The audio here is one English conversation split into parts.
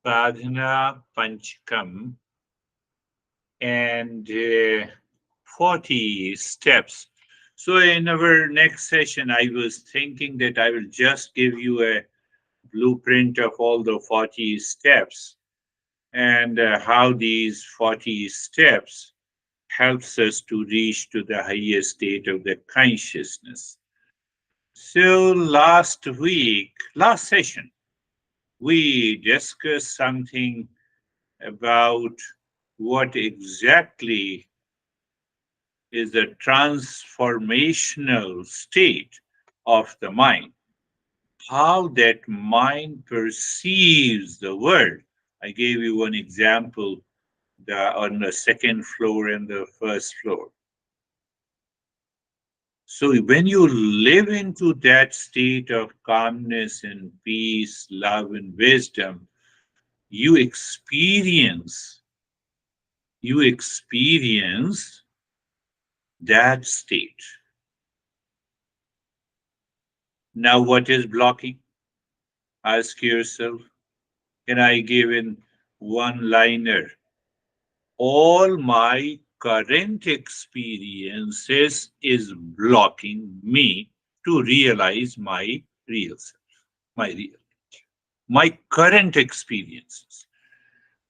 Sadhana Panchakam and 40 steps. So in our next session, I was thinking that I will just give you a blueprint of all the 40 steps and how these 40 steps helps us to reach to the highest state of the consciousness. So last session, we discussed something about what exactly is the transformational state of the mind, how that mind perceives the world. I gave you one example on the second floor and the first floor. So when you live into that state of calmness and peace, love and wisdom, you experience you experience that state. Now, what is blocking? Ask yourself. Can I give in one liner? All my current experiences is blocking me to realize my real self, my real, my current experiences.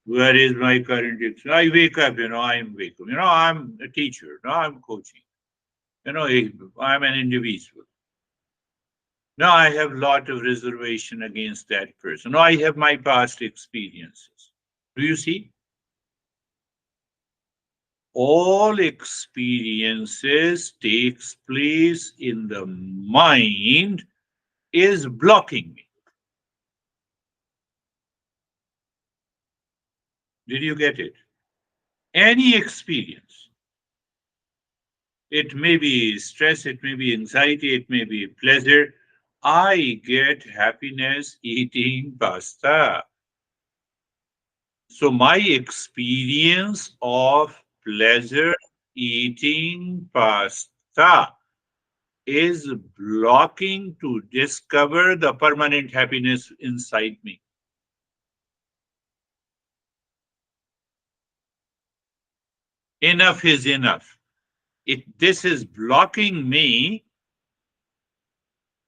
Where is my current experience? I wake up, I'm wake up. I'm a teacher. Now I'm coaching. I'm an individual. Now I have a lot of reservation against that person. Now I have my past experiences. Do you see? All experiences takes place in the mind is blocking me. Did you get it? Any experience. It may be stress, it may be anxiety, it may be pleasure. I get happiness eating pasta. So my experience of pleasure eating pasta is blocking to discover the permanent happiness inside me. Enough is enough. This is blocking me.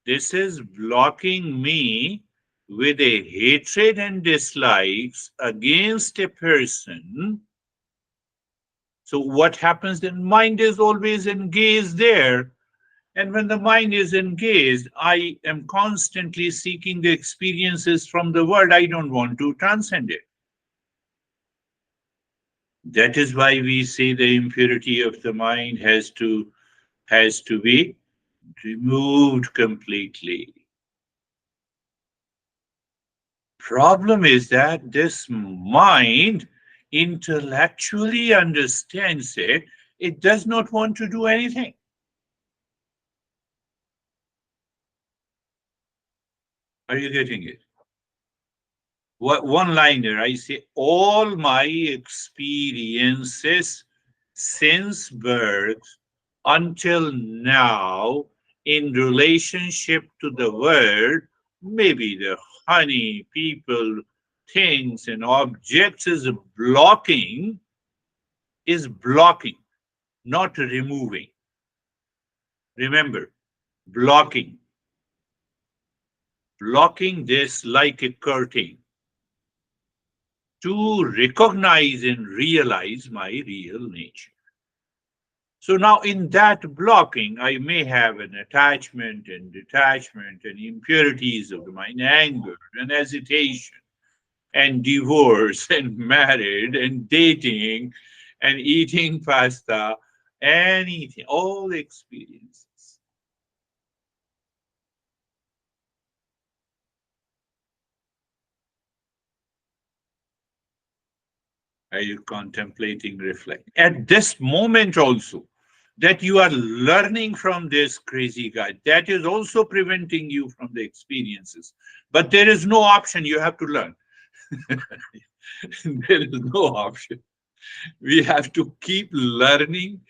This is blocking me with a hatred and dislikes against a person. So what happens then? Mind is always engaged there. And when the mind is engaged, I am constantly seeking the experiences from the world. I don't want to transcend it. That is why we say the impurity of the mind has to be removed completely. Problem is that this mind intellectually understands it. It does not want to do anything. Are you getting it? What one liner? I say all my experiences since birth until now in relationship to the world, maybe the honey, people, things, and objects is blocking, not removing. Remember, blocking, blocking this like a curtain to recognize and realize my real nature. So now in that blocking, I may have an attachment and detachment and impurities of the mind, anger and hesitation and divorce and married and dating and eating pasta, anything, all experiences. Are you contemplating, reflect? At this moment also, that you are learning from this crazy guy, that is also preventing you from the experiences. But there is no option, you have to learn. There is no option. We have to keep learning,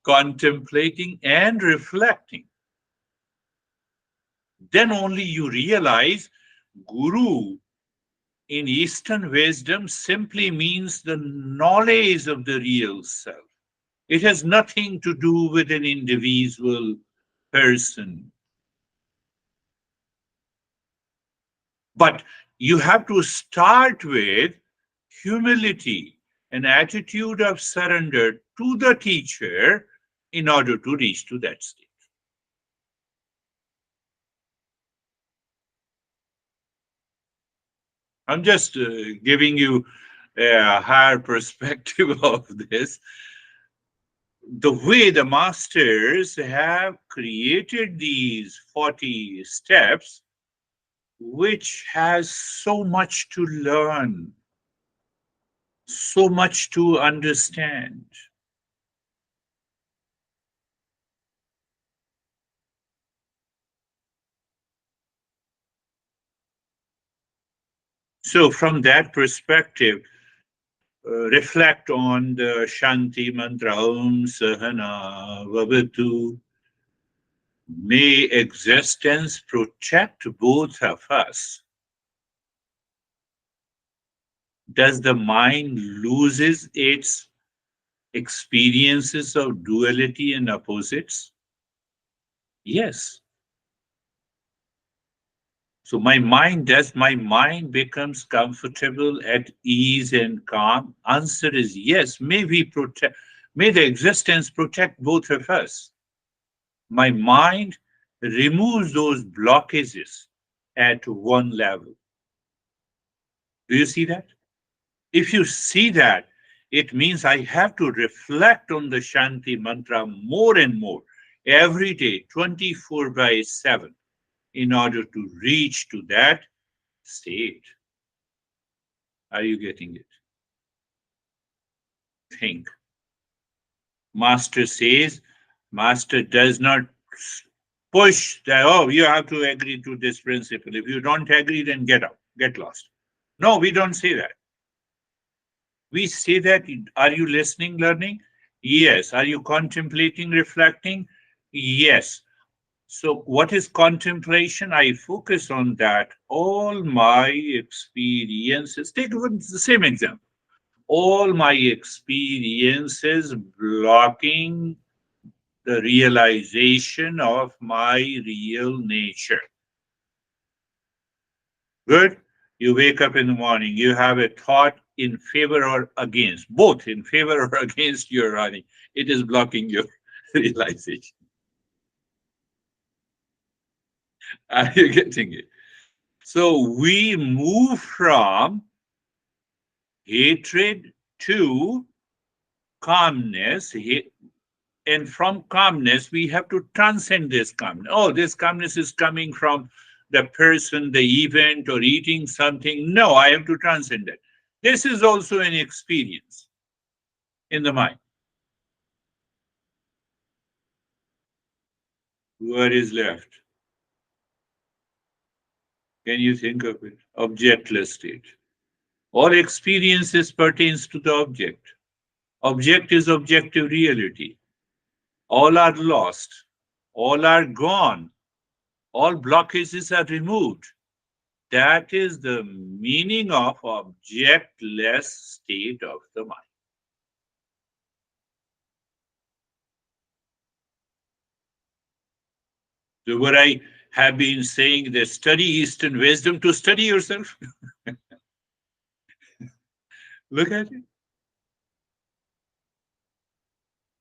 contemplating, and reflecting. Then only you realize Guru in Eastern wisdom simply means the knowledge of the real self. It has nothing to do with an individual person. But you have to start with humility, an attitude of surrender to the teacher in order to reach to that state. I'm just giving you a higher perspective of this. The way the masters have created these 40 steps, which has so much to learn, so much to understand. So, from that perspective, reflect on the Shanti mantra Om Sahana Vavatu. May existence protect both of us. Does the mind loses its experiences of duality and opposites? Yes. So does my mind becomes comfortable, at ease and calm? Answer is yes. May the existence protect both of us. My mind removes those blockages at one level. Do you see that? If you see that, it means I have to reflect on the Shanti mantra more and more every day, 24 by 7, in order to reach to that state. Are you getting it? Think. Master says, Master does not push that, oh, you have to agree to this principle. If you don't agree, then get out, get lost. No, we don't say that. We say that, are you listening, learning? Yes. Are you contemplating, reflecting? Yes. So, what is contemplation? I focus on that. All my experiences, take the same example. All my experiences blocking the realization of my real nature. Good. You wake up in the morning, you have a thought in favor or against, both in favor or against your running. It is blocking your realization. Are you getting it? So we move from hatred to calmness, and from calmness, we have to transcend this calmness. Oh, this calmness is coming from the person, the event, or eating something. No, I have to transcend it. This is also an experience in the mind. What is left? Can you think of it? Objectless state. All experiences pertains to the object. Object is objective reality. All are lost. All are gone. All blockages are removed. That is the meaning of objectless state of the mind. So what I have been saying, that study Eastern wisdom to study yourself. Look at it.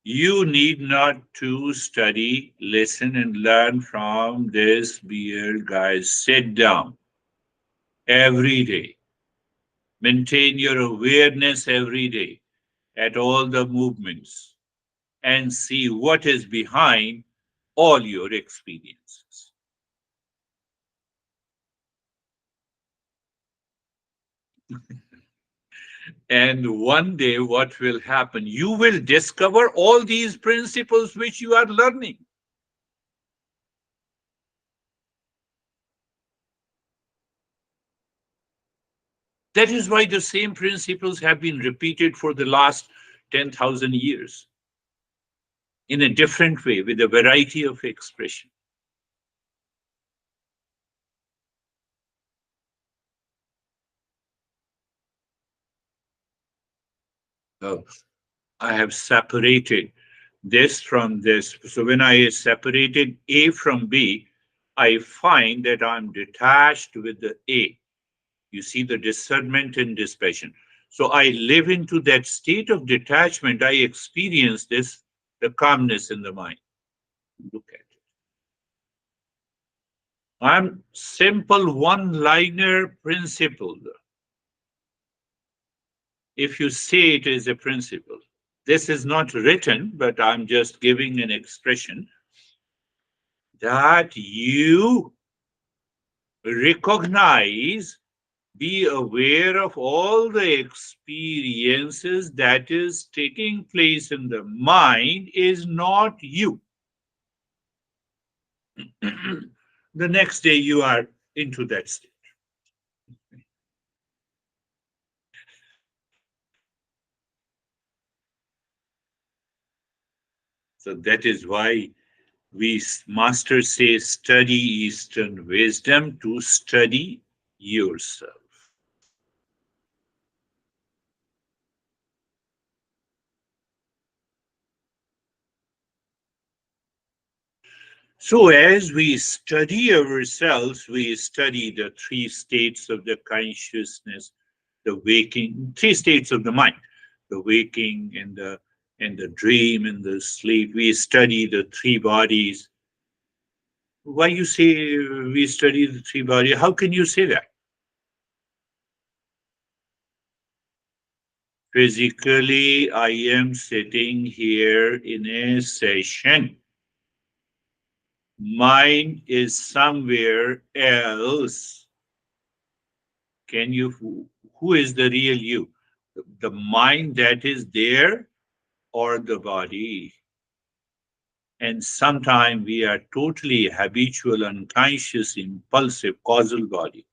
You need not to study, listen, and learn from this beard, guys. Sit down every day. Maintain your awareness every day at all the movements and see what is behind all your experiences. And one day, what will happen? You will discover all these principles which you are learning. That is why the same principles have been repeated for the last 10,000 years in a different way with a variety of expression. So I have separated this from this. So when I separated A from B, I find that I'm detached with the A. You see the discernment and dispassion. So I live into that state of detachment. I experience this, the calmness in the mind. Look at it. I'm simple one-liner principle. If you say it is a principle, this is not written, but I'm just giving an expression that you recognize, be aware of all the experiences that is taking place in the mind is not you. The next day you are into that state. So that is why we masters say study Eastern wisdom to study yourself. So, as we study ourselves, we study the three states of the consciousness, the waking, three states of the mind, the waking and the dream and the sleep. We study the three bodies. Why you say we study the three bodies? How can you say that? Physically, I am sitting here in a session. Mind is somewhere else. Can you, who is the real you? The mind that is there or the body? And sometimes we are totally habitual, unconscious, impulsive, causal body.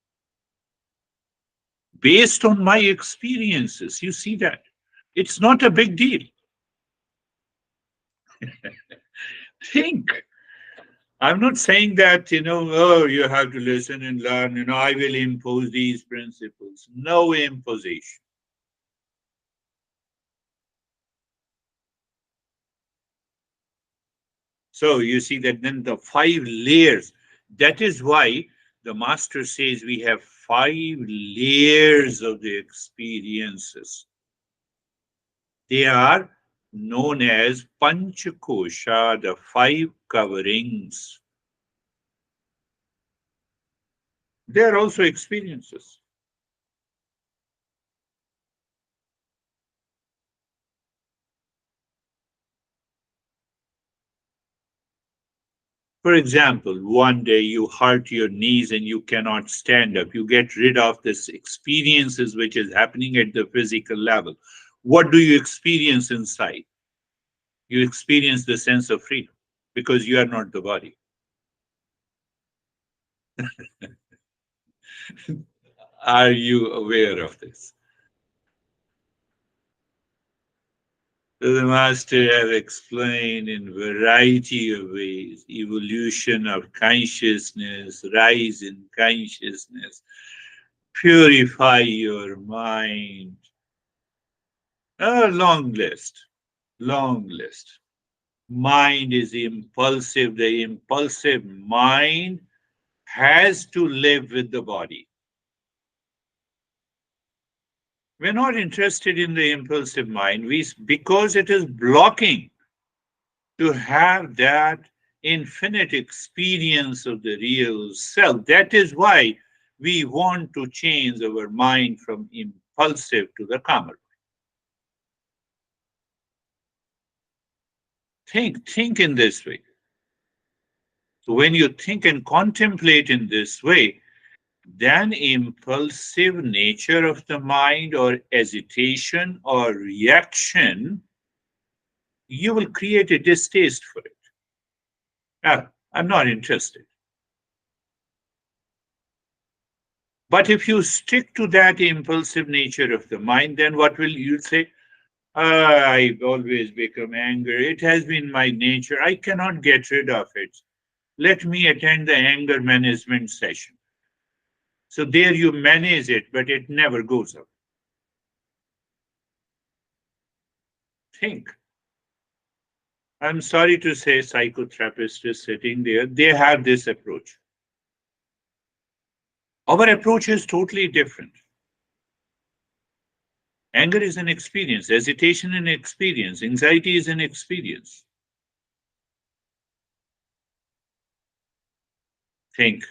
Based on my experiences, you see that. It's not a big deal. Think. I'm not saying that, oh, you have to listen and learn, I will impose these principles. No imposition. So you see that then the five layers, that is why the master says we have five layers of the experiences. They are known as Panchakosha, the five coverings. They are also experiences. For example, one day you hurt your knees and you cannot stand up. You get rid of this experiences which is happening at the physical level. What do you experience inside? You experience the sense of freedom because you are not the body. Are you aware of this? So the master have explained in variety of ways evolution of consciousness, rise in consciousness, purify your mind. A long list, long list. Mind is impulsive. The impulsive mind has to live with the body. We're not interested in the impulsive mind because it is blocking to have that infinite experience of the real self. That is why we want to change our mind from impulsive to the calmer. Think in this way. So when you think and contemplate in this way, then impulsive nature of the mind or agitation or reaction, you will create a distaste for it. Ah, I'm not interested. But if you stick to that impulsive nature of the mind, then what will you say? "Ah, I've always become angry. It has been my nature. I cannot get rid of it. Let me attend the anger management session." So there you manage it, but it never goes up. Think. I'm sorry to say, psychotherapist is sitting there. They have this approach. Our approach is totally different. Anger is an experience, hesitation is an experience, anxiety is an experience. Think.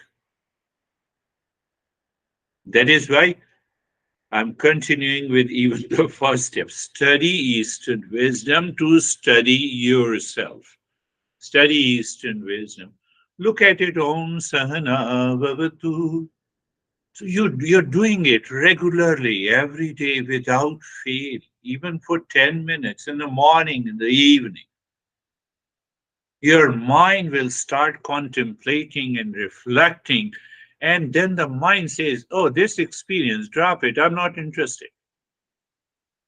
That is why I'm continuing with even the first step. Study Eastern wisdom to study yourself. Study Eastern wisdom. Look at it, Om Sahana Bhavatu. So you're doing it regularly every day without fail, even for 10 minutes in the morning, in the evening. Your mind will start contemplating and reflecting. And then the mind says, oh, this experience, drop it. I'm not interested.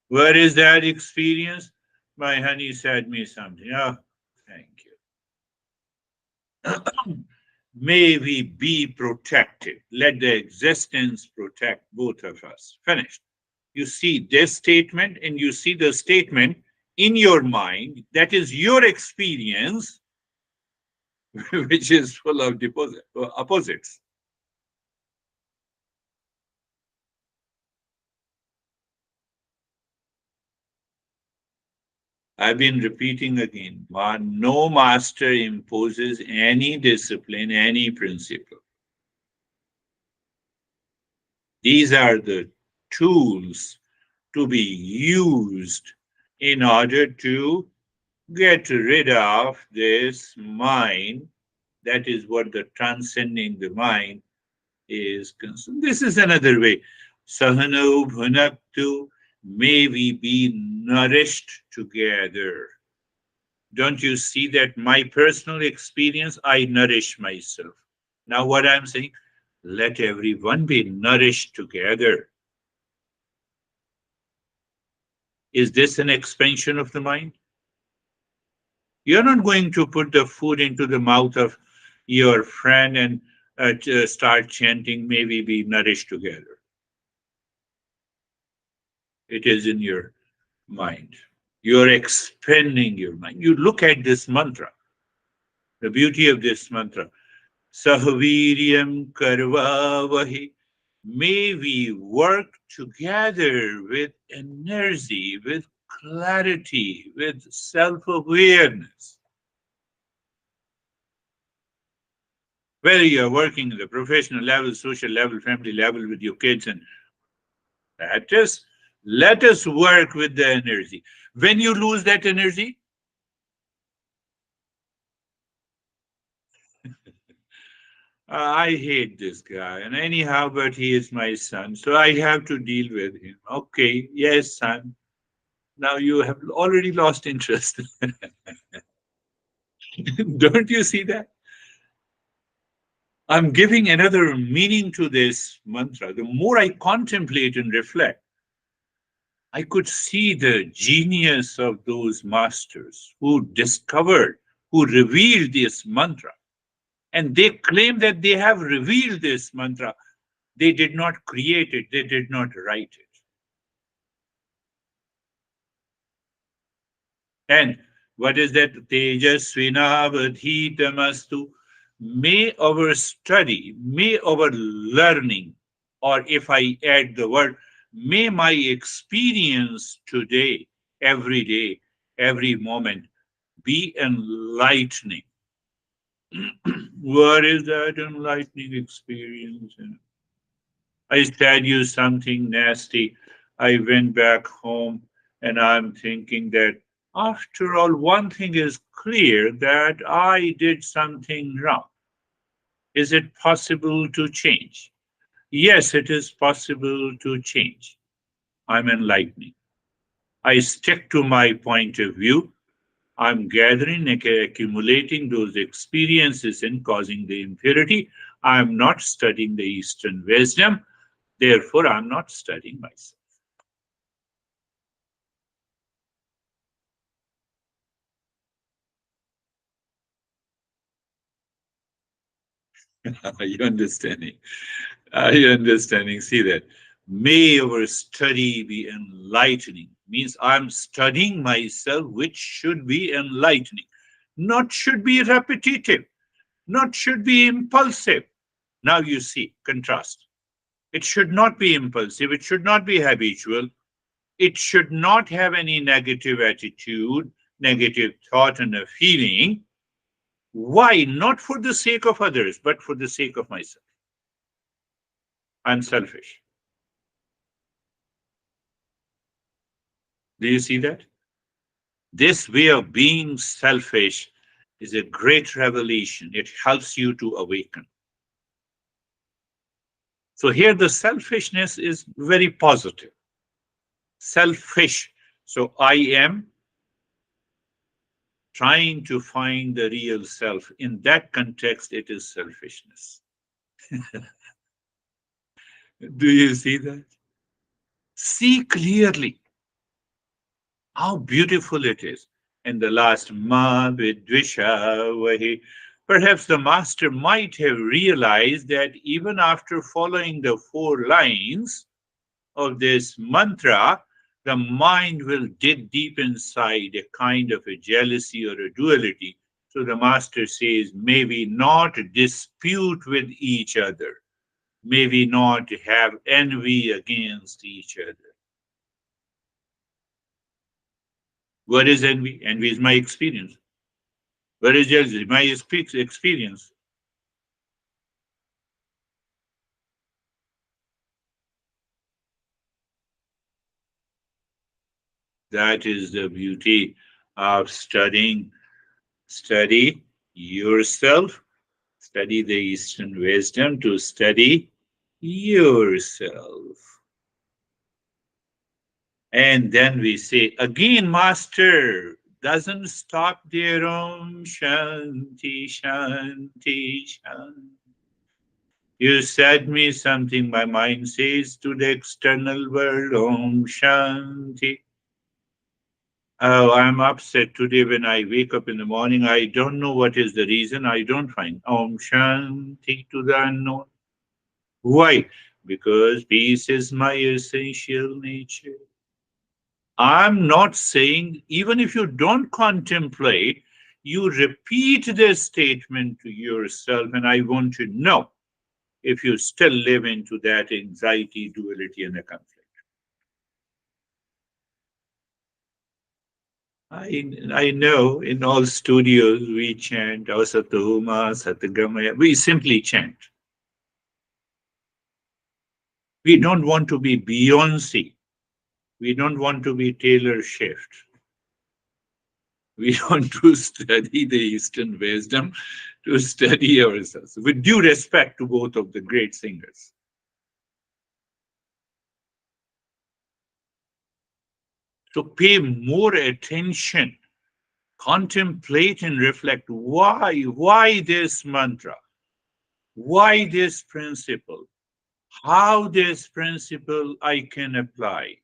Where is that experience? My honey said me something. Oh, thank you. May we be protected. Let the existence protect both of us. Finished. You see this statement and you see the statement in your mind that is your experience, which is full of opposites. I've been repeating again, no master imposes any discipline, any principle. These are the tools to be used in order to get rid of this mind. That is what the transcending the mind is concerned. This is another way. Sahano bhunaktu, may we be nourished together. Don't you see that my personal experience, I nourish myself. Now, what I'm saying, let everyone be nourished together. Is this an expansion of the mind? You're not going to put the food into the mouth of your friend and start chanting, may we be nourished together. It is in your mind. You're expanding your mind. You look at this mantra, the beauty of this mantra. Sahaviryam karvavahi. May we work together with energy, with clarity, with self awareness. Whether you're working at the professional level, social level, family level with your kids, and that is, let us work with the energy. When you lose that energy, I hate this guy, and anyhow, but he is my son, so I have to deal with him. Okay, yes, son. Now you have already lost interest. Don't you see that? I'm giving another meaning to this mantra. The more I contemplate and reflect, I could see the genius of those masters who discovered, who revealed this mantra. And they claim that they have revealed this mantra. They did not create it, they did not write it. And what is that? Tejasvinavadhitamastu. May our study, may our learning, or if I add the word, may my experience today, every day, every moment be enlightening. What is that enlightening experience? I said you something nasty. I went back home and I'm thinking that after all, one thing is clear that I did something wrong. Is it possible to change? Yes, it is possible to change. I'm enlightening. I stick to my point of view. I'm gathering, accumulating those experiences and causing the impurity. I'm not studying the Eastern wisdom. Therefore, I'm not studying myself. Are you understanding? Are you understanding? See that. May our study be enlightening. Means I'm studying myself, which should be enlightening, not should be repetitive, not should be impulsive. Now you see, contrast. It should not be impulsive, it should not be habitual, it should not have any negative attitude, negative thought, and a feeling. Why? Not for the sake of others, but for the sake of myself. I'm selfish. Do you see that? This way of being selfish is a great revelation. It helps you to awaken. So here the selfishness is very positive. Selfish. So I am trying to find the real self. In that context, it is selfishness. Do you see that? See clearly how beautiful it is. In the last Ma Vidvisha Vahi, perhaps the master might have realized that even after following the 4 lines of this mantra, the mind will dig deep inside a kind of a jealousy or a duality. So the master says, may we not dispute with each other, may we not have envy against each other. What is envy? Envy is my experience. What is jealousy? My experience. That is the beauty of studying. Study yourself, study the Eastern wisdom to study yourself. And then we say, again, Master doesn't stop there. Om Shanti, Shanti, Shanti. You said me something, my mind says to the external world, Om Shanti. Oh, I'm upset today when I wake up in the morning. I don't know what is the reason. I don't find Om Shanti to the unknown. Why? Because peace is my essential nature. I'm not saying, even if you don't contemplate, you repeat this statement to yourself, and I want to know if you still live into that anxiety, duality, and a conflict. I know in all studios we chant Asatoma, Satagama. We simply chant. We don't want to be Beyonce. We don't want to be Taylor Swift. We want to study the Eastern wisdom, to study ourselves, with due respect to both of the great singers. So pay more attention, contemplate and reflect. Why this mantra? Why this principle? How this principle I can apply?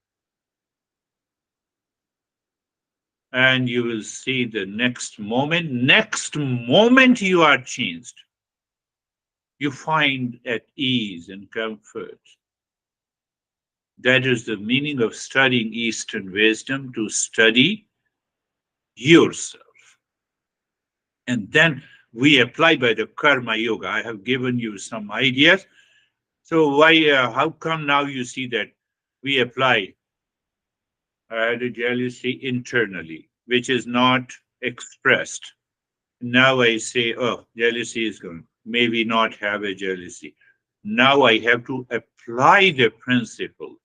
And you will see the next moment you are changed. You find at ease and comfort. That is the meaning of studying Eastern wisdom, to study yourself. And then we apply by the Karma Yoga. I have given you some ideas. So how come now you see that we apply the jealousy internally, which is not expressed? Now I say, oh, jealousy is gone. Maybe not have a jealousy. Now I have to apply the principle.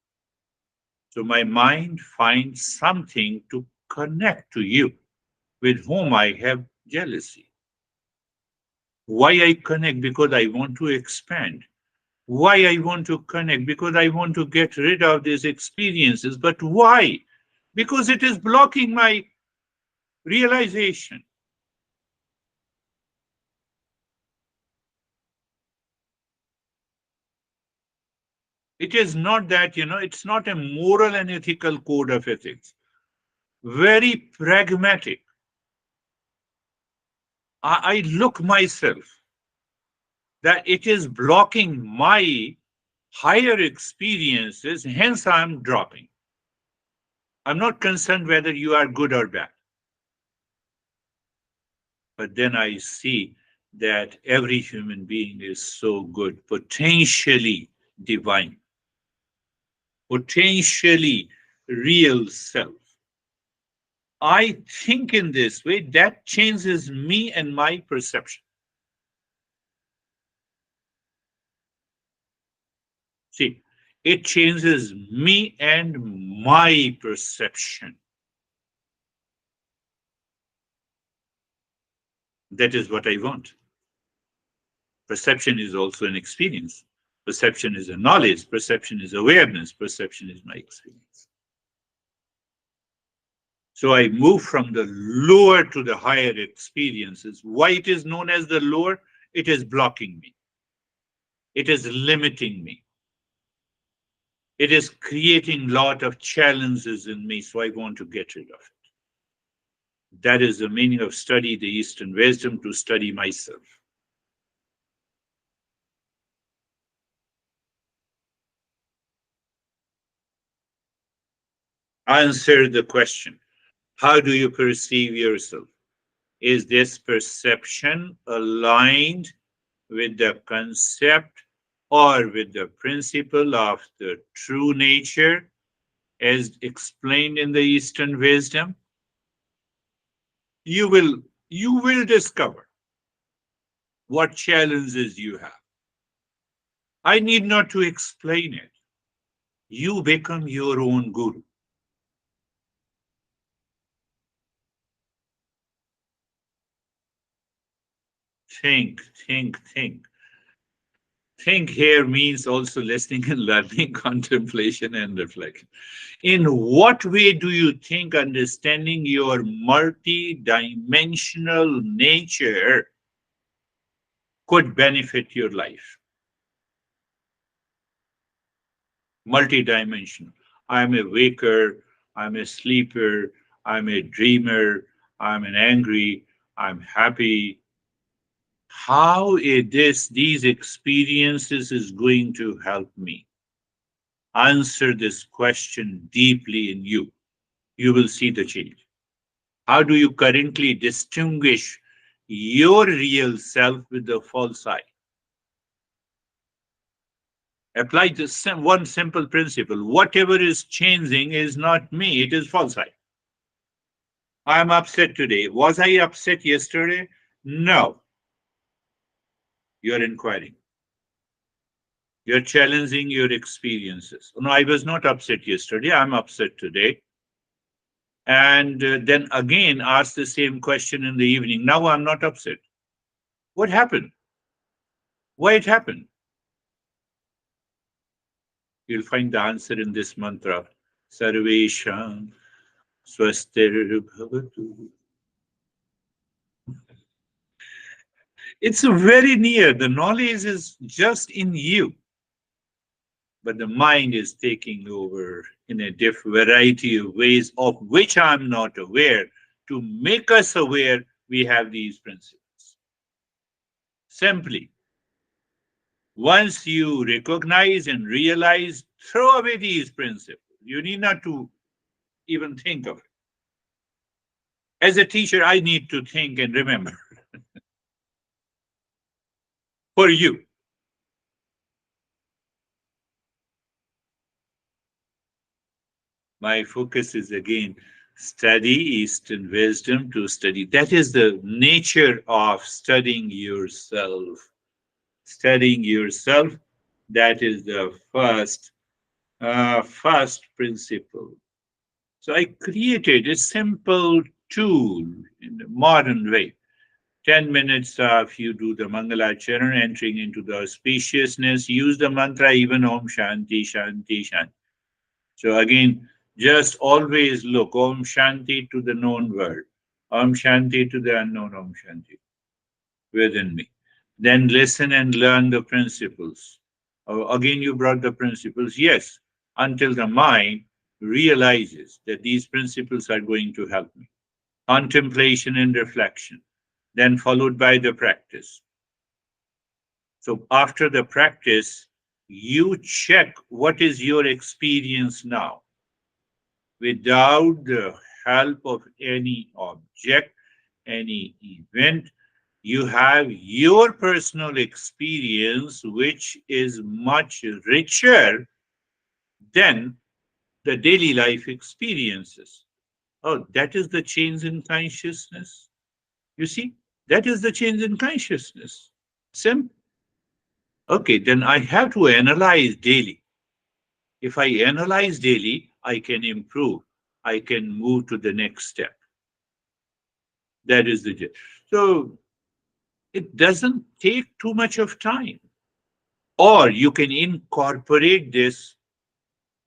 So my mind finds something to connect to you with whom I have jealousy. Why I connect? Because I want to expand. Why I want to connect? Because I want to get rid of these experiences. But why? Because it is blocking my realization. It is not that, it's not a moral and ethical code of ethics. Very pragmatic. I look myself that it is blocking my higher experiences, hence I'm dropping. I'm not concerned whether you are good or bad. But then I see that every human being is so good, potentially divine, potentially real self. I think in this way, that changes me and my perception. See, it changes me and my perception. That is what I want. Perception is also an experience. Perception is a knowledge. Perception is awareness. Perception is my experience. So I move from the lower to the higher experiences. Why it is known as the lower? It is blocking me. It is limiting me. It is creating a lot of challenges in me, so I want to get rid of it. That is the meaning of study the Eastern wisdom, to study myself. Answer the question. How do you perceive yourself? Is this perception aligned with the concept or with the principle of the true nature as explained in the Eastern wisdom? You will you will discover what challenges you have. I need not to explain it. You become your own guru. Think, think, think. Think here means also listening and learning, contemplation and reflection. In what way do you think understanding your multi-dimensional nature could benefit your life? Multi-dimensional. I'm a waker, I'm a sleeper, I'm a dreamer, I'm an angry, I'm happy. How is these experiences is going to help me? Answer this question deeply in you. You will see the change. How do you currently distinguish your real self with the false I? Apply this one simple principle. Whatever is changing is not me, it is false I. I'm upset today. Was I upset yesterday? No. You're inquiring. You're challenging your experiences. No, I was not upset yesterday. I'm upset today. And then again ask the same question in the evening. Now I'm not upset. What happened? Why it happened? You'll find the answer in this mantra. Sarvesham swastir bhavatu. It's very near. The knowledge is just in you, but the mind is taking over in a variety of ways of which I'm not aware. To make us aware, we have these principles. Simply, once you recognize and realize, throw away these principles. You need not to even think of it. As a teacher, I need to think and remember for you. My focus is again study Eastern wisdom, to study. That is the nature of studying yourself. Studying yourself, that is the first principle. So I created a simple tool in the modern way. 10 minutes of you do the Mangalacharan, entering into the auspiciousness, use the mantra even Om Shanti, Shanti, Shanti. So again, just always look Om Shanti to the known world, Om Shanti to the unknown Om Shanti within me. Then listen and learn the principles. Again, you brought the principles, yes, until the mind realizes that these principles are going to help me. Contemplation and reflection, then followed by the practice. So after the practice, You check what is your experience now without the help of any object, any event. You have your personal experience, which is much richer than the daily life experiences. Oh, that is the change in consciousness. You see, that is the change in consciousness. Simple. Okay, then I have to analyze daily. If I analyze daily, I can improve. I can move to the next step. That is the. So it doesn't take too much of time. Or you can incorporate this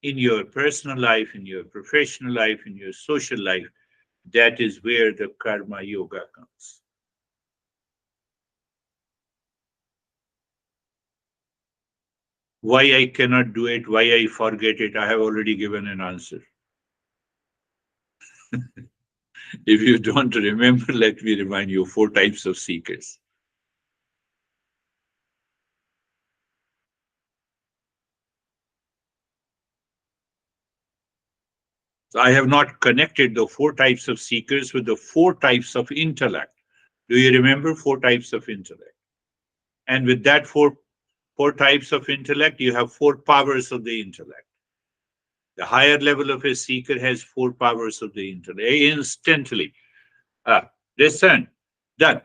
in your personal life, in your professional life, in your social life. That is where the karma yoga comes. Why I cannot do it, why I forget it, I have already given an answer. If you don't remember, let me remind you four types of seekers. So I have not connected the four types of seekers with the four types of intellect. Do you remember four types of intellect? And with that four types of intellect, you have four powers of the intellect. The higher level of a seeker has four powers of the intellect. Instantly. Discern, done.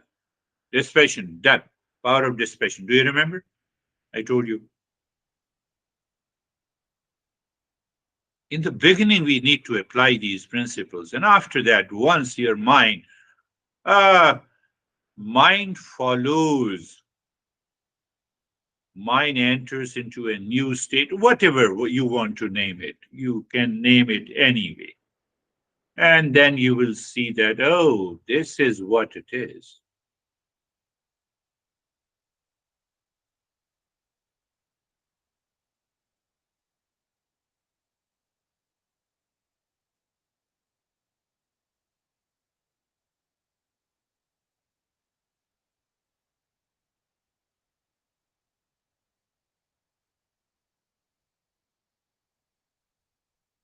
Dispassion, done. Power of dispassion. Do you remember? I told you. In the beginning, we need to apply these principles. And after that, once your uh, mind follows, mind enters into a new state, whatever you want to name it. You can name it anyway. And then you will see that, oh, this is what it is.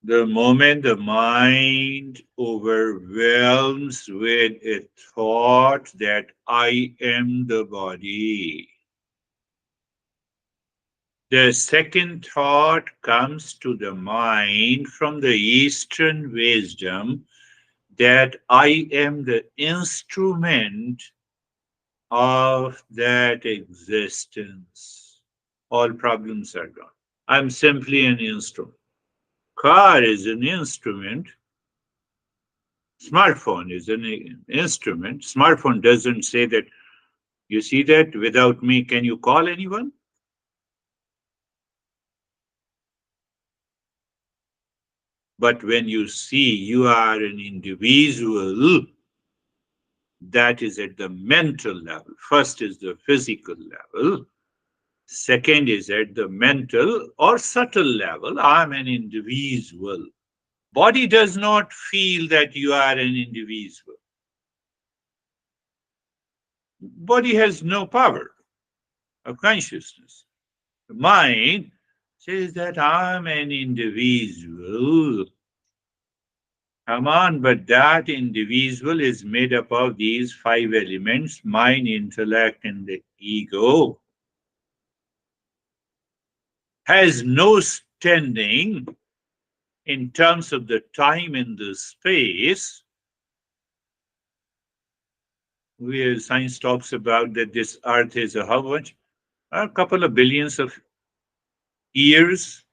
The moment the mind overwhelms with a thought that I am the body, the second thought comes to the mind from the Eastern wisdom that I am the instrument of that existence. All problems are gone. I'm simply an instrument. Car is an instrument. Smartphone is an instrument. Smartphone doesn't say that, you see that without me, can you call anyone? But when you see you are an individual, that is at the mental level. First is the physical level. Second is at the mental or subtle level. I'm an individual. Body does not feel that you are an individual. Body has no power of consciousness. The mind says that I'm an individual. Come on, but that individual is made up of these five elements: mind, intellect, and the ego. Has no standing in terms of the time and the space, where science talks about that this earth is a how much? A couple of billions of years.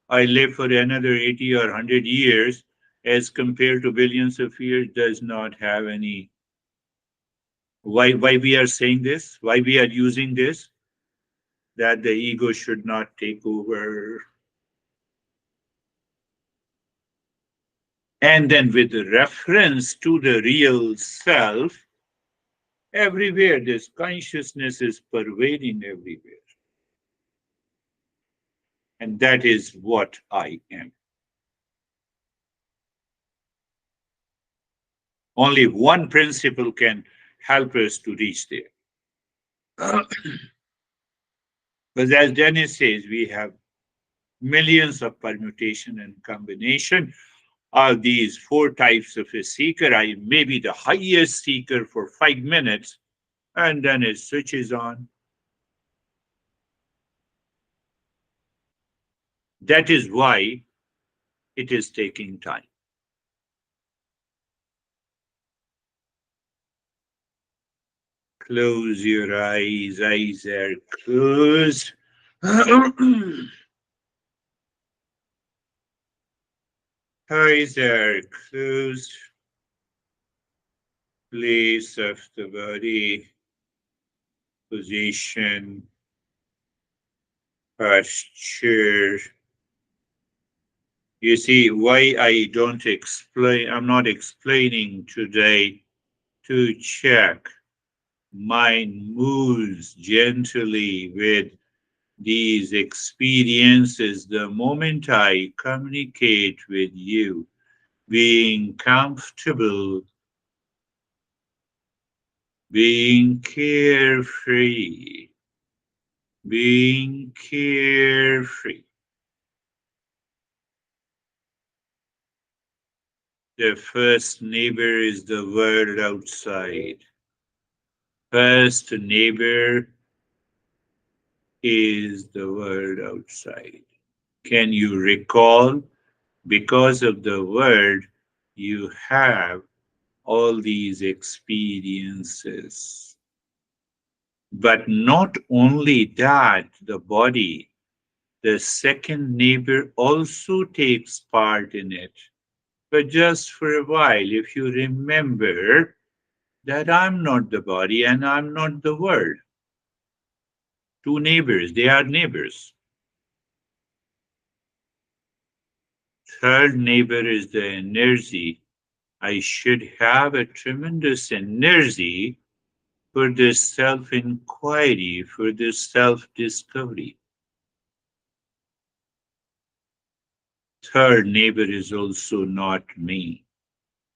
I live for another 80 or 100 years, as compared to billions of years, does not have any. Why we are saying this? Why we are using this? That the ego should not take over. And then with reference to the real self, everywhere this consciousness is pervading everywhere. And that is what I am. Only one principle can help us to reach there. But as Dennis says, we have millions of permutation and combination of these four types of a seeker. I may be the highest seeker for 5 minutes, and then it switches on. That is why it is taking time. Close your eyes. Eyes are closed. Eyes are closed. Place of the body, position, posture. You see why I don't explain, I'm not explaining today to check mind moves gently with these experiences the moment I communicate with you, being comfortable, being carefree, being carefree. The first neighbor is the world outside. First neighbor is the world outside. Can you recall? Because of the word, you have all these experiences. But not only that, the body, the second neighbor also takes part in it. But just for a while, if you remember that I'm not the body and I'm not the world, two neighbors, they are neighbors. Third neighbor is the energy. I should have a tremendous energy for this self inquiry, for this self discovery. Third neighbor is also not me.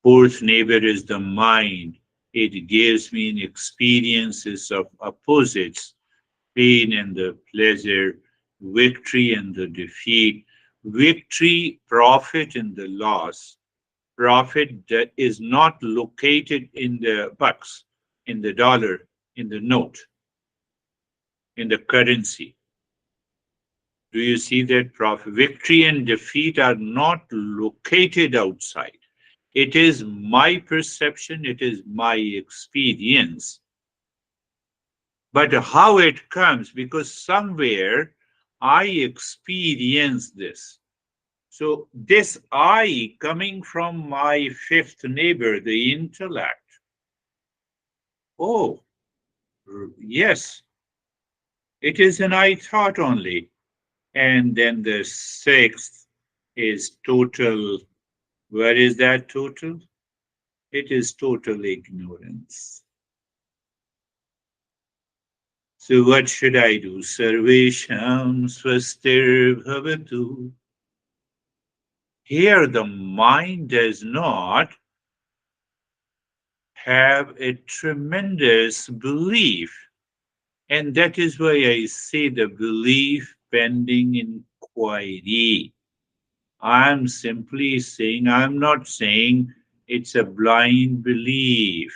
Fourth neighbor is the mind. It gives me experiences of opposites, pain and the pleasure, victory and the defeat, victory, profit and the loss. Profit that is not located in the bucks, in the dollar, in the note, in the currency. Do you see that profit? Victory and defeat are not located outside. It is my perception, it is my experience. But how it comes, because somewhere I experience this. So, this I coming from my fifth neighbor, the intellect. Oh, yes, it is an I thought only. And then the sixth is total. Where is that total? It is total ignorance. So what should I do? Sarvesham swastir bhavatu. Here the mind does not have a tremendous belief. And that is why I say the belief pending inquiry. I'm simply saying, I'm not saying it's a blind belief.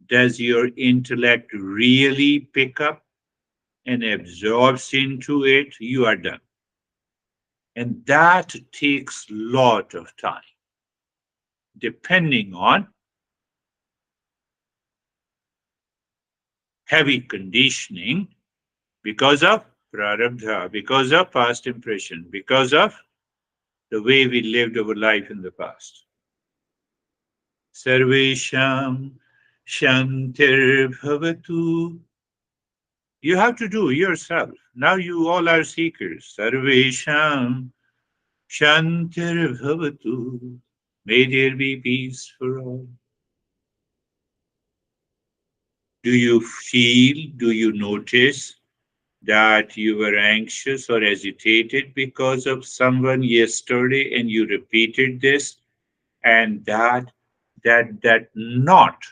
Does your intellect really pick up and absorbs into it? You are done. And that takes lot of time, depending on heavy conditioning because of prarabdha, because of past impression, because of the way we lived our life in the past. Sarvesham Shantir Bhavatu. You have to do yourself. Now you all are seekers. Sarvesham Shantir Bhavatu. May there be peace for all. Do you feel, do you notice that you were anxious or agitated because of someone yesterday and you repeated this and that knot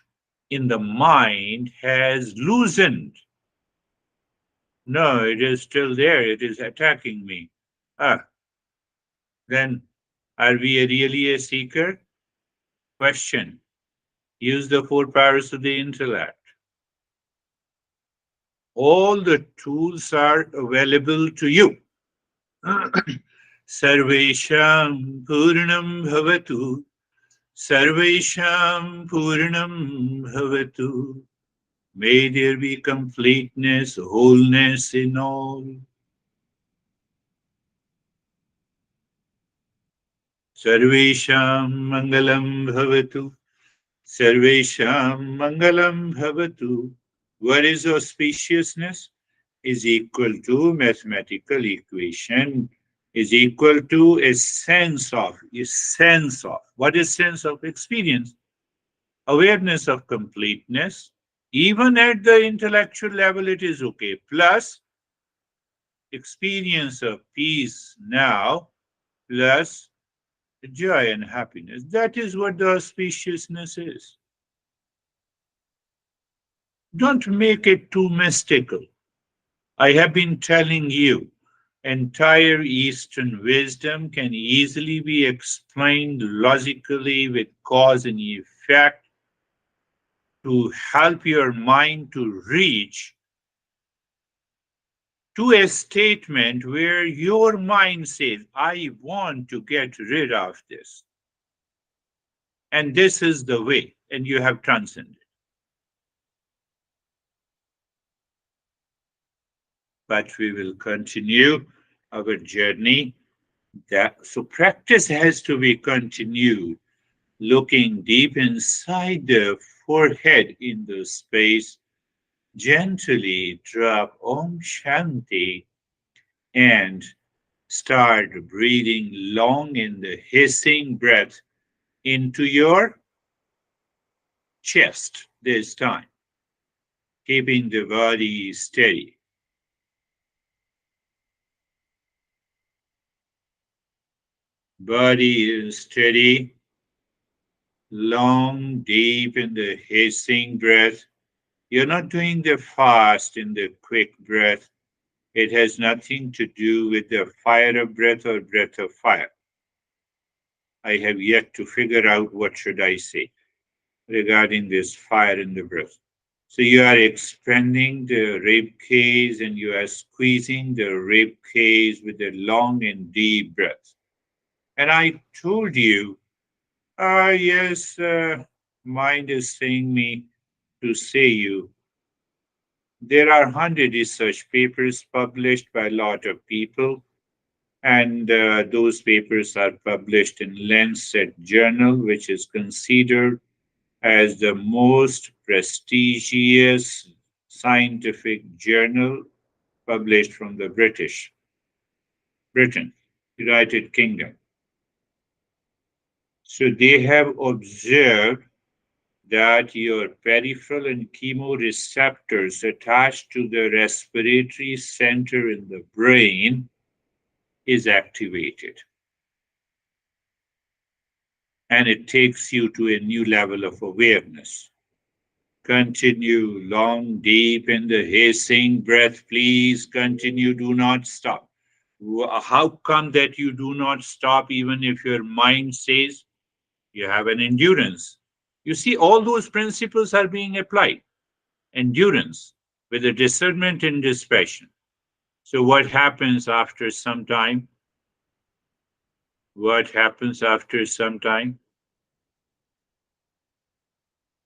in the mind has loosened. No, it is still there. It is attacking me. Ah, then are we really a seeker? Question. Use the four powers of the intellect. All the tools are available to you. Sarvesham Purnam Bhavatu. Sarvesham Purnam Bhavatu. May there be completeness, wholeness in all. Sarvesham Mangalam Bhavatu. Sarvesham Mangalam Bhavatu. What is auspiciousness? Is equal to mathematical equation is equal to a sense of. What is sense of? Experience, awareness of completeness. Even at the intellectual level, it is okay. Plus experience of peace now, plus joy and happiness. That is what the auspiciousness is. Don't make it too mystical. I have been telling you, entire Eastern wisdom can easily be explained logically with cause and effect to help your mind to reach to a statement where your mind says, I want to get rid of this. And this is the way, and you have transcended. But we will continue our journey. So practice has to be continued, looking deep inside the forehead in the space, gently drop Om Shanti and start breathing long in the hissing breath into your chest this time, keeping the body steady. Body is steady, long, deep in the hissing breath. You're not doing the fast in the quick breath. It has nothing to do with the fire of breath or breath of fire. I have yet to figure out what should I say regarding this fire in the breath. So you are expanding the rib cage and you are squeezing the rib cage with a long and deep breath. And I told you, yes, mind is saying me to say you. There are 100 research papers published by a lot of people, and those papers are published in Lancet Journal, which is considered as the most prestigious scientific journal published from the Britain, United Kingdom. So they have observed that your peripheral and chemoreceptors attached to the respiratory center in the brain is activated, and it takes you to a new level of awareness. Continue long, deep in the hissing breath. Please continue. Do not stop. How come that you do not stop even if your mind says you have an endurance? You see, all those principles are being applied. Endurance with a discernment and dispassion. So, what happens after some time? What happens after some time?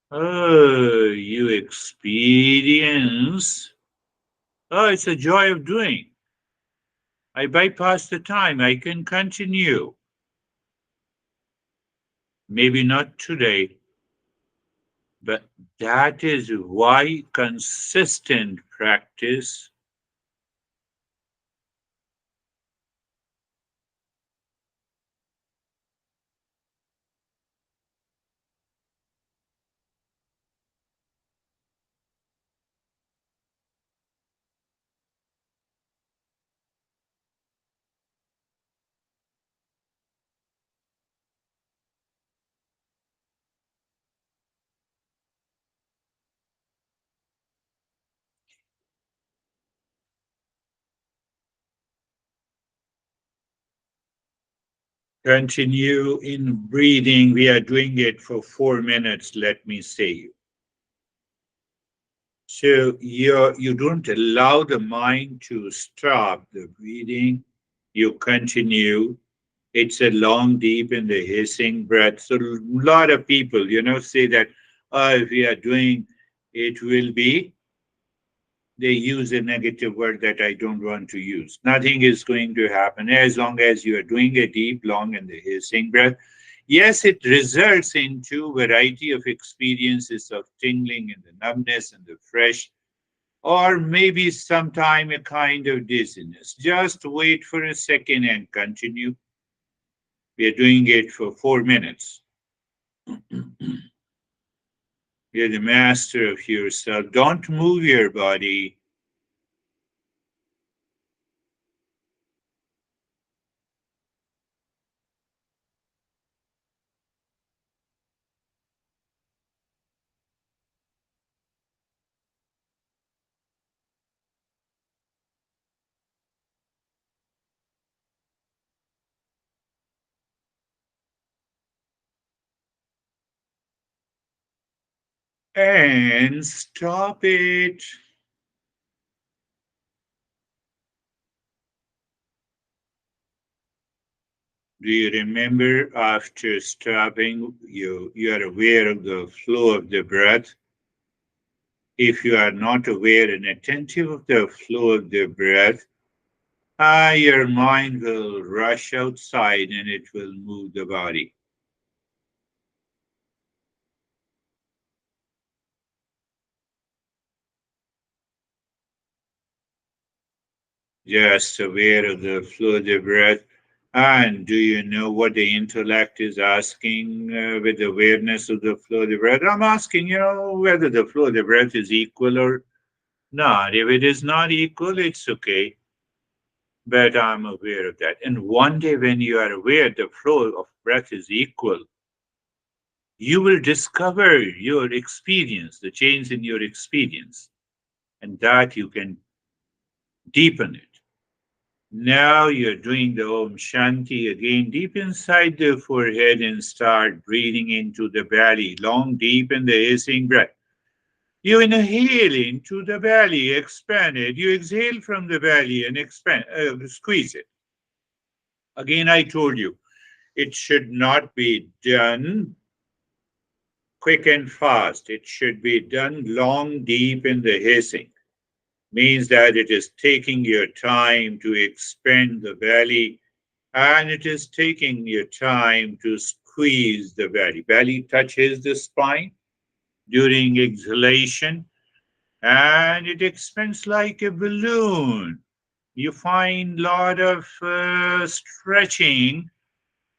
Oh, you experience. Oh, it's a joy of doing. I bypass the time. I can continue. Maybe not today, but that is why consistent practice Continue in breathing. We are doing it for 4 minutes, let me say. So you don't allow the mind to stop the breathing. You continue. It's a long, deep, and the hissing breath. So a lot of people, say that, if we are doing, it will be. They use a negative word that I don't want to use. Nothing is going to happen as long as you are doing a deep, long, and the hissing breath. Yes, it results into variety of experiences of tingling and the numbness and the fresh, or maybe sometime a kind of dizziness. Just wait for a second and continue. We are doing it for 4 minutes. You're the master of yourself. Don't move your body. And stop it. Do you remember after stopping, you are aware of the flow of the breath? If you are not aware and attentive of the flow of the breath, your mind will rush outside and it will move the body. Just aware of the flow of the breath. And do you know what the intellect is asking with awareness of the flow of the breath? I'm asking, whether the flow of the breath is equal or not. If it is not equal, it's okay. But I'm aware of that. And one day, when you are aware the flow of breath is equal, you will discover your experience, the change in your experience, and that you can deepen it. Now you're doing the Om Shanti again deep inside the forehead and start breathing into the belly, long, deep in the hissing breath. You inhale into the belly, expand it. You exhale from the belly and expand, squeeze it. Again, I told you, it should not be done quick and fast. It should be done long, deep in the hissing. Means that it is taking your time to expand the belly and it is taking your time to squeeze the belly. Belly touches the spine during exhalation and it expands like a balloon. You find a lot of stretching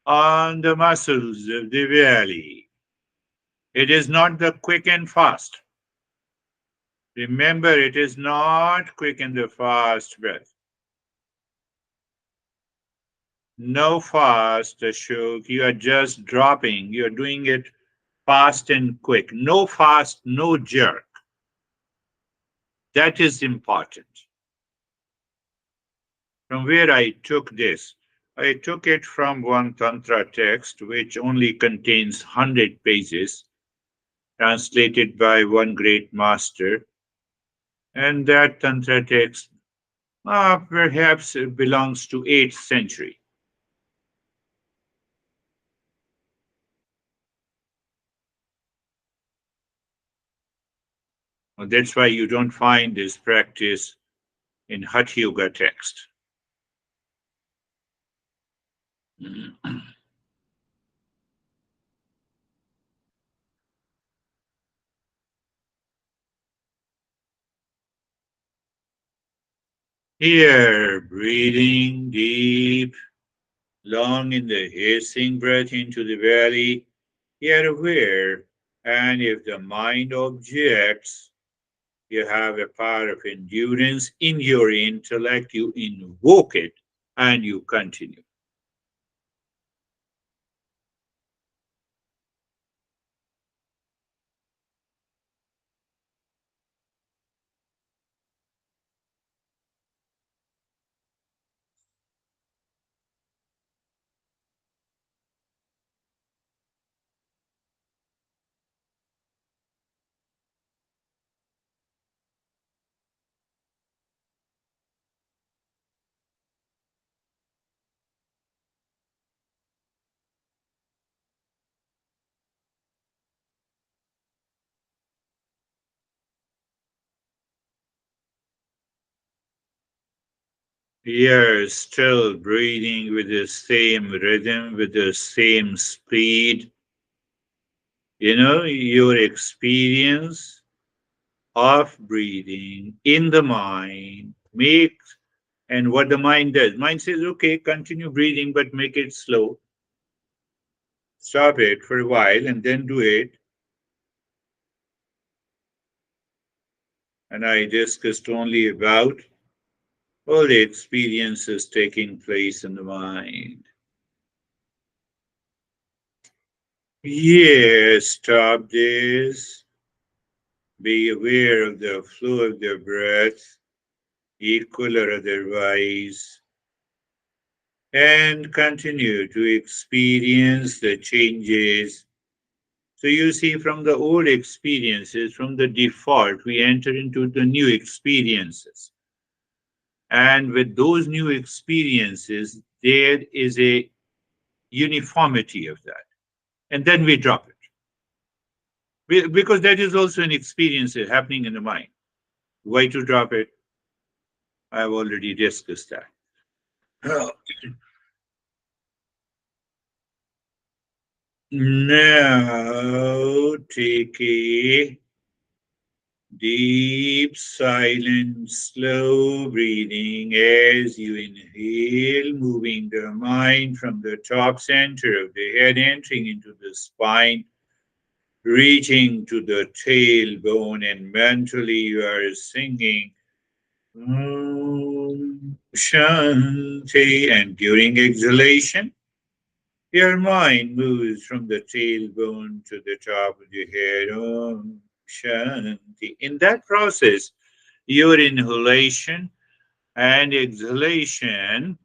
on the muscles of the belly. It is not the quick and fast. Remember, it is not quick and the fast breath. No fast, Ashok. You are just dropping. You're doing it fast and quick. No fast, no jerk. That is important. From where I took this, I took it from one Tantra text, which only contains 100 pages, translated by one great master. And that Tantra text perhaps belongs to 8th century. That's why you don't find this practice in Hatha Yoga text. Here, breathing deep, long in the hissing breath into the belly, you're aware. And if the mind objects, you have a power of endurance in your intellect, you invoke it and you continue. You're still breathing with the same rhythm, with the same speed. Your experience of breathing in the mind makes, and what the mind does. Mind says, okay, continue breathing, but make it slow. Stop it for a while and then do it. And I discussed only about all the experiences taking place in the mind. Yes, stop this. Be aware of the flow of the breath, equal or otherwise, and continue to experience the changes. So you see, from the old experiences, from the default, we enter into the new experiences. And with those new experiences, there is a uniformity of that. And then we drop it. Because that is also an experience happening in the mind. Why to drop it? I've already discussed that. Now take a deep, silent, slow breathing as you inhale, moving the mind from the top center of the head, entering into the spine, reaching to the tailbone, and mentally you are singing Om Shanti. And during exhalation, your mind moves from the tailbone to the top of the head. Om Shanti. In that process, your inhalation and exhalation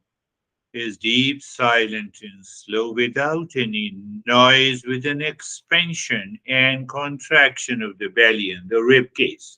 is deep, silent, and slow without any noise, with an expansion and contraction of the belly and the rib cage.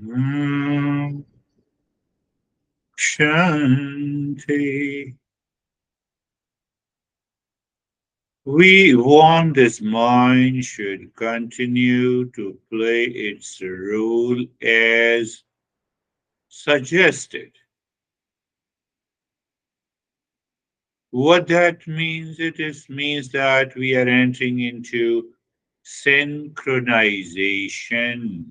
Om Shanti. We want this mind should continue to play its role as suggested. What that means, means that we are entering into synchronization,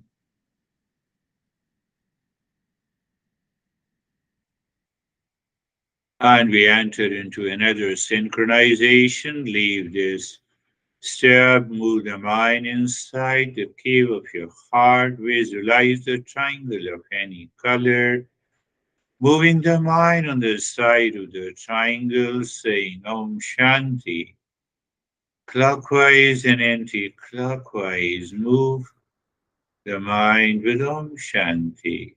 and we enter into another synchronization. Leave this step, move the mind inside the cave of your heart, visualize the triangle of any color, moving the mind on the side of the triangle, saying Om Shanti. Clockwise and anti-clockwise, move the mind with Om Shanti.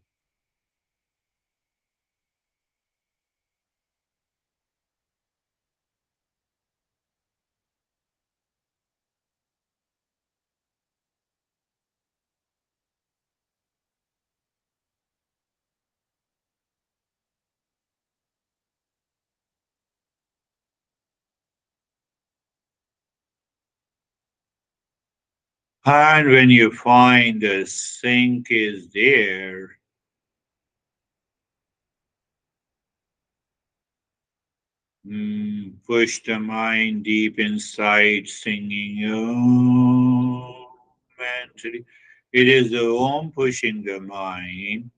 And when you find the sink is there, push the mind deep inside, singing Om mentally. It is the Om pushing the mind.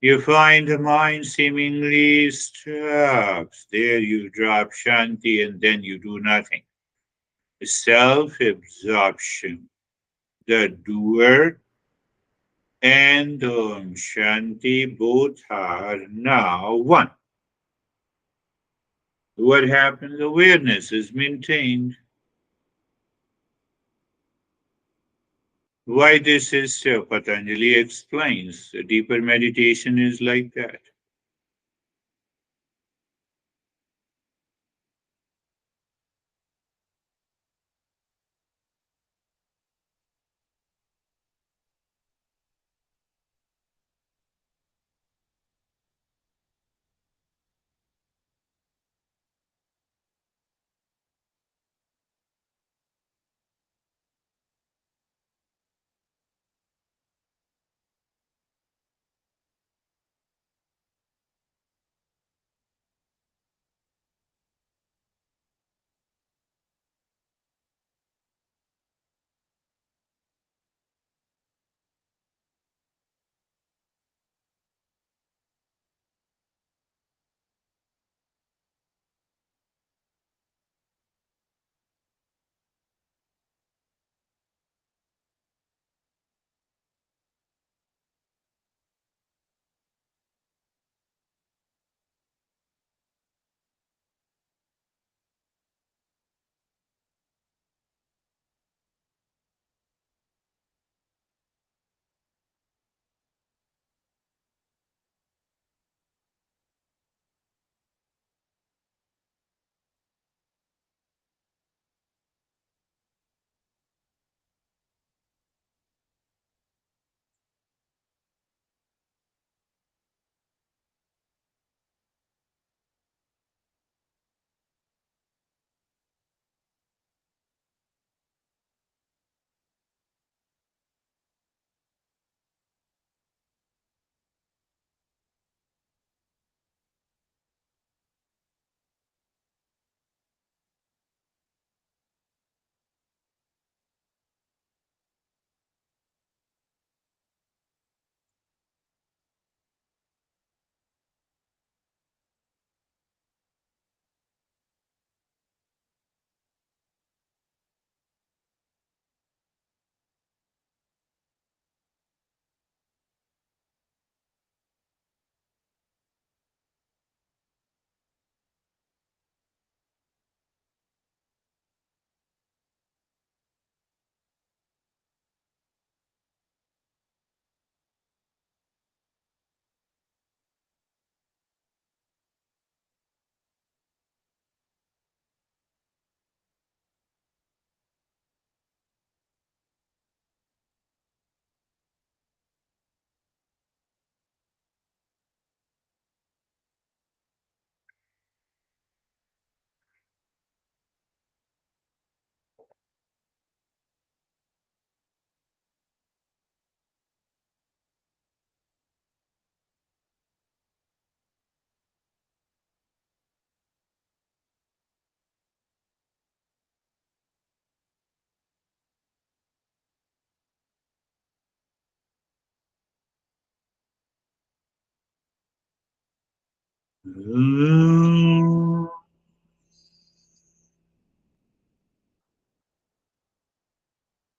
You find the mind seemingly stops. There you drop Shanti and then you do nothing. Self absorption. The doer and Om Shanti both are now one. What happens? Awareness is maintained. Why this is so, Patanjali explains. A deeper meditation is like that.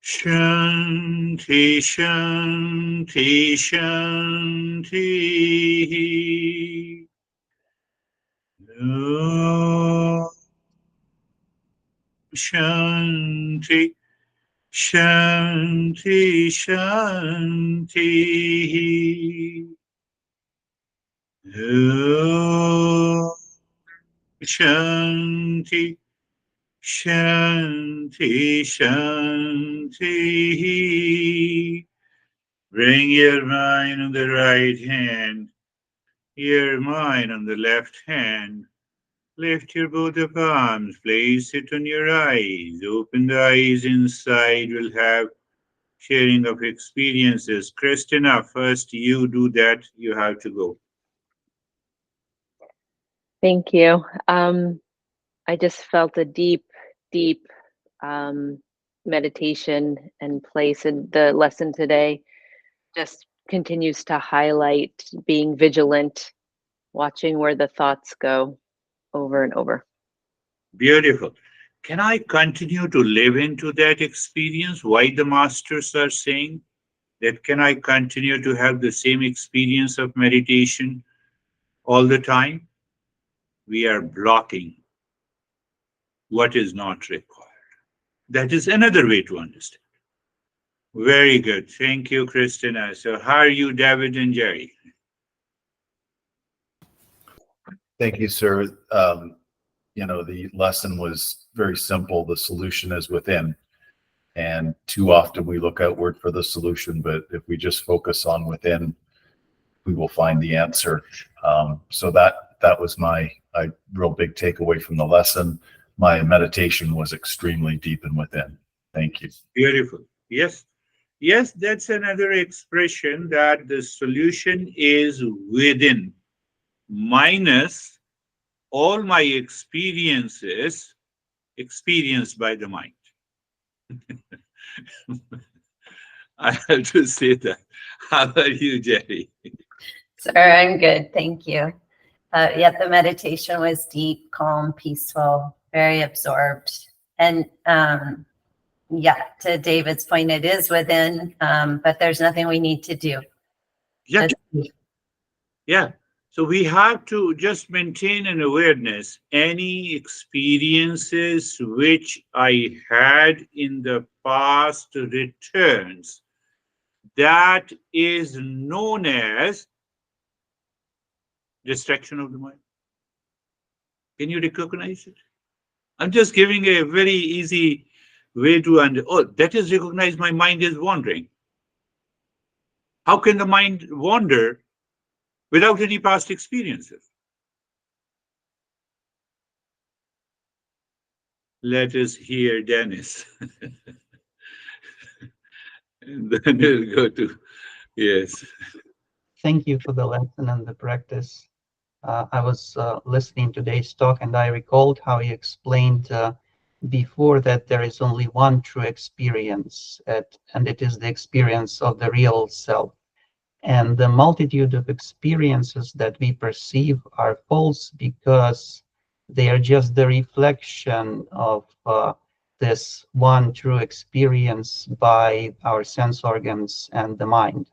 Shanti, Shanti, Shanti. Om Shanti, Shanti, Shanti. Om Shanti, Shanti, Shanti. Bring your mind on the right hand, your mind on the left hand. Lift your both of arms, place it on your eyes. Open the eyes inside. We'll have sharing of experiences. Christina, first you do that. You have to go. Thank you. I just felt a deep, deep um, meditation and place, and the lesson today just continues to highlight being vigilant, watching where the thoughts go over and over. Beautiful. Can I continue to live into that experience? Why the masters are saying that? Can I continue to have the same experience of meditation all the time? We are blocking what is not required. That is another way to understand. Very good. Thank you, Christina. So, how are you, David and Jerry? Thank you, sir. The lesson was very simple. The solution is within. And too often we look outward for the solution, but if we just focus on within, we will find the answer. So that was my real big takeaway from the lesson. My meditation was extremely deep and within. Thank you. Beautiful. Yes. Yes, that's another expression that the solution is within, minus all my experiences experienced by the mind. I have to say that. How are you, Jerry? Sir, I'm good. Thank you. Yeah, the meditation was deep, calm, peaceful, very absorbed. And yeah, to David's point, it is within, but there's nothing we need to do. Yeah. Yeah. So we have to just maintain an awareness. Any experiences which I had in the past returns, that is known as distraction of the mind. Can you recognize it? I'm just giving a very easy way to understand. Oh, that is recognized. My mind is wandering. How can the mind wander without any past experiences? Let us hear Dennis. And then we'll go to, yes. Thank you for the lesson and the practice. I was listening to today's talk, and I recalled how he explained before that there is only one true experience, and it is the experience of the real self. And the multitude of experiences that we perceive are false because they are just the reflection of this one true experience by our sense organs and the mind.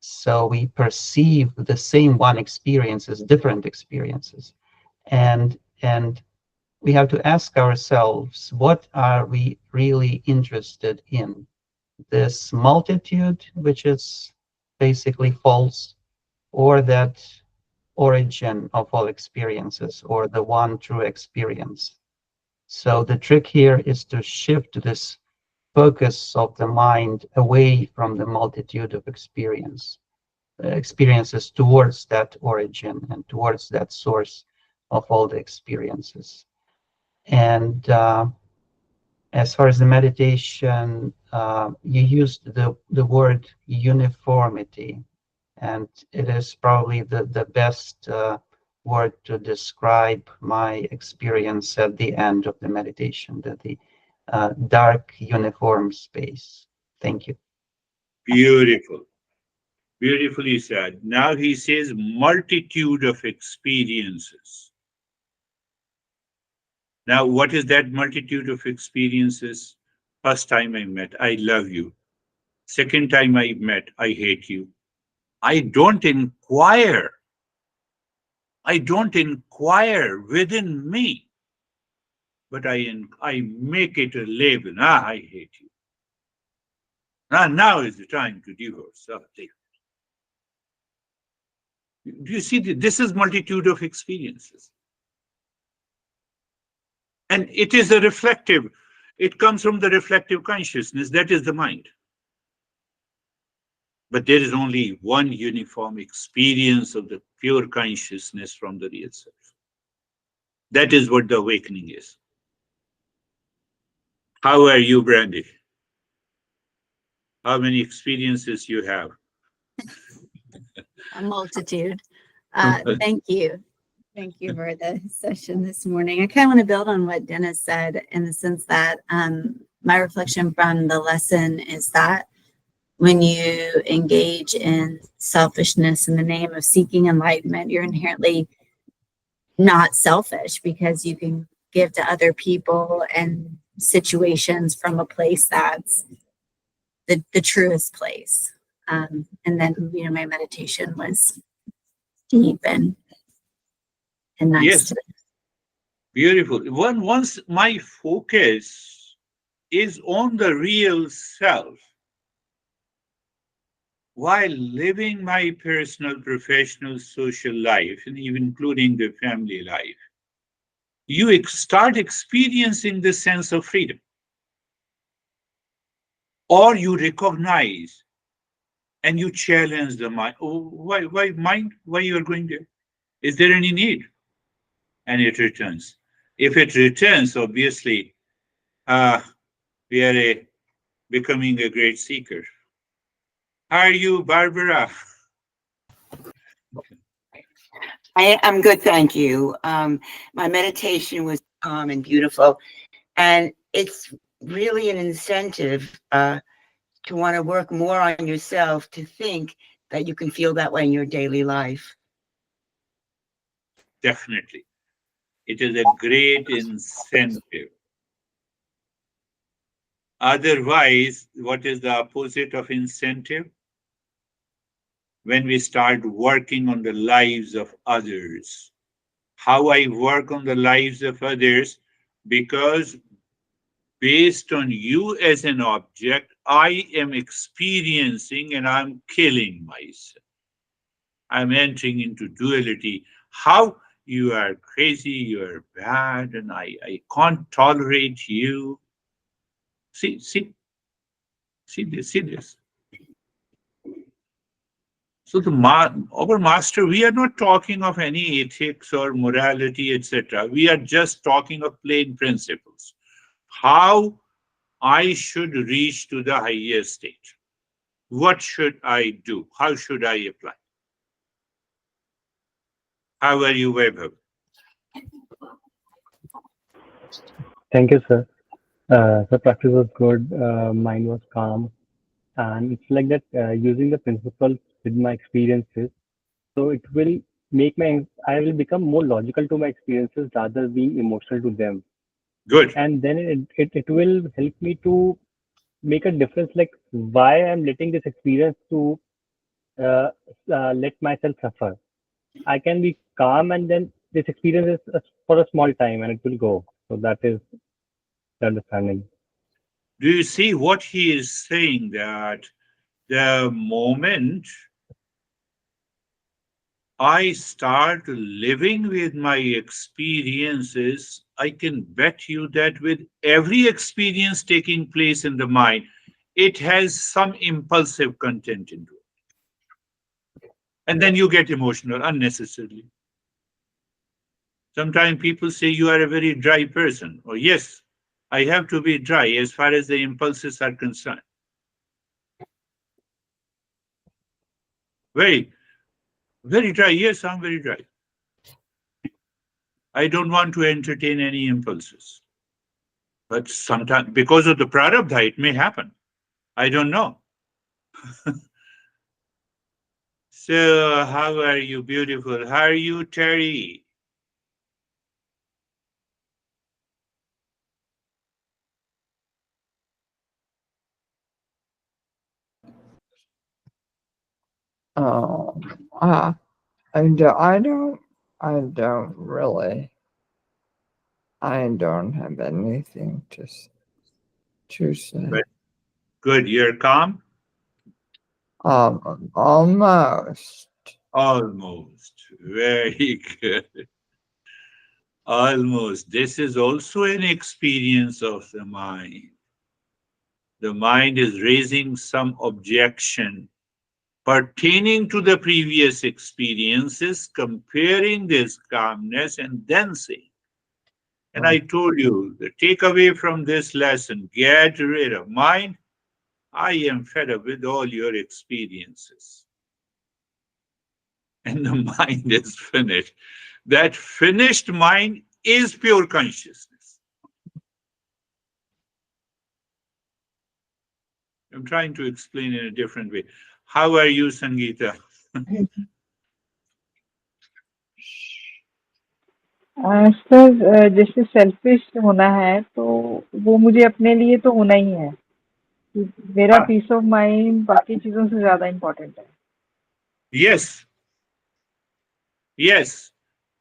So we perceive the same one experience as different experiences. And we have to ask ourselves, what are we really interested in? This multitude, which is basically false, or that origin of all experiences, or the one true experience? So the trick here is to shift this focus of the mind away from the multitude of experiences towards that origin and towards that source of all the experiences. And as far as the meditation, you used the word uniformity, and it is probably the best word to describe my experience at the end of the meditation, the dark uniform space. Thank you. Beautiful. Beautifully said. Now he says multitude of experiences. Now, what is that multitude of experiences? First time I met, I love you. Second time I met, I hate you. I don't inquire. I don't inquire within me, but I make it a label. I hate you. Now is the time to divorce. Do you see? This is multitude of experiences. And it is a reflective, it comes from the reflective consciousness, that is the mind. But there is only one uniform experience of the pure consciousness from the real self. That is what the awakening is. How are you, Brandy? How many experiences you have? A multitude. Thank you. Thank you for the session this morning. I kind of want to build on what Dennis said in the sense that my reflection from the lesson is that when you engage in selfishness in the name of seeking enlightenment, you're inherently not selfish, because you can give to other people and situations from a place that's the truest place. And then, my meditation was deep and nice Yes, today. beautiful. Once my focus is on the real self, while living my personal, professional, social life, and even including the family life, you start experiencing this sense of freedom. Or you recognize and you challenge the mind. Oh, why mind? Why you are going there? Is there any need? And it returns. If it returns, obviously, we are becoming a great seeker. How are you, Barbara? I'm good, thank you. My meditation was calm and beautiful, and it's really an incentive to want to work more on yourself, to think that you can feel that way in your daily life. Definitely. It is a great incentive. Otherwise, what is the opposite of incentive? When we start working on the lives of others. How I work on the lives of others, because based on you as an object, I am experiencing and I'm killing myself. I'm entering into duality. How you are crazy, you are bad, and I can't tolerate you. See this. So our master, we are not talking of any ethics or morality, etc. We are just talking of plain principles. How I should reach to the higher state. What should I do? How should I apply? How are you, Vaibhav? Thank you, sir. The practice was good. Mind was calm, and it's like that. Using the principles with my experiences, so it will make my I will become more logical to my experiences rather than being emotional to them, Good. and then it will help me to make a difference. Like why I'm letting this experience to uh, let myself suffer. I can be calm, and then this experience is for a small time, and it will go. So that is the understanding. Do you see what he is saying? That the moment I start living with my experiences, I can bet you that with every experience taking place in the mind, it has some impulsive content into it. And then you get emotional unnecessarily. Sometimes people say you are a very dry person. Oh, yes, I have to be dry as far as the impulses are concerned. Very, very dry. Yes, I'm very dry. I don't want to entertain any impulses. But sometimes, because of the prarabdha, it may happen. I don't know. So, how are you, beautiful? How are you, Terry? Oh, uh, I don't really, I don't have anything to say. But good, you're calm? Almost. Almost. Very good. Almost. This is also an experience of the mind. The mind is raising some objection pertaining to the previous experiences, comparing this calmness, and then saying. And I told you the takeaway from this lesson, get rid of mind. I am fed up with all your experiences. And the mind is finished. That finished mind is pure consciousness. I'm trying to explain in a different way. How are you, Sangeeta? Sir जैसे selfish होना है तो वो मुझे अपने लिए तो होना ही है कि मेरा पीस ऑफ माइंड बाकी चीजों से ज्यादा इम्पोर्टेंट है. Yes. Yes.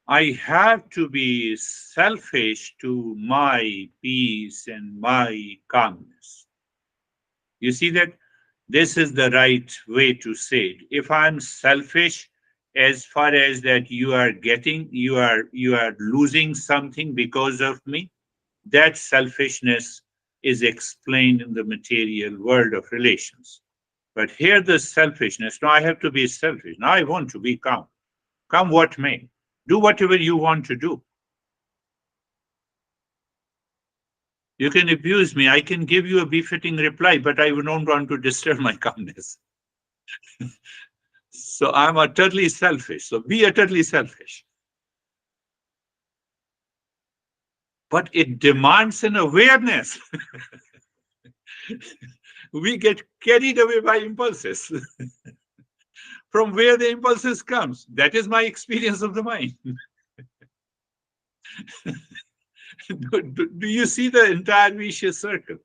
I have to be selfish to my peace and my calmness. You see that? This is the right way to say it. If I'm selfish, as far as that you are losing something because of me, that selfishness is explained in the material world of relations. But here the selfishness, now I have to be selfish. Now I want to be calm. Come what may. Do whatever you want to do. You can abuse me. I can give you a befitting reply, but I don't want to disturb my calmness. So I'm utterly selfish. So be utterly selfish. But it demands an awareness. We get carried away by impulses. From where the impulses comes, that is my experience of the mind. Do you see the entire vicious circle?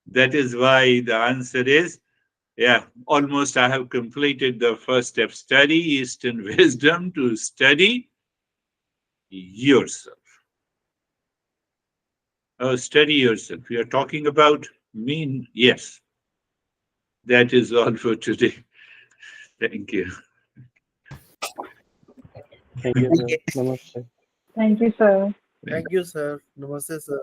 That is why the answer is, yeah, almost I have completed the first step. Study Eastern wisdom to study yourself. Study yourself. We are talking about me. Yes. That is all for today. Thank you. Thank you, sir. Namaste. Thank you, sir. Thank you, sir. Namaste, sir.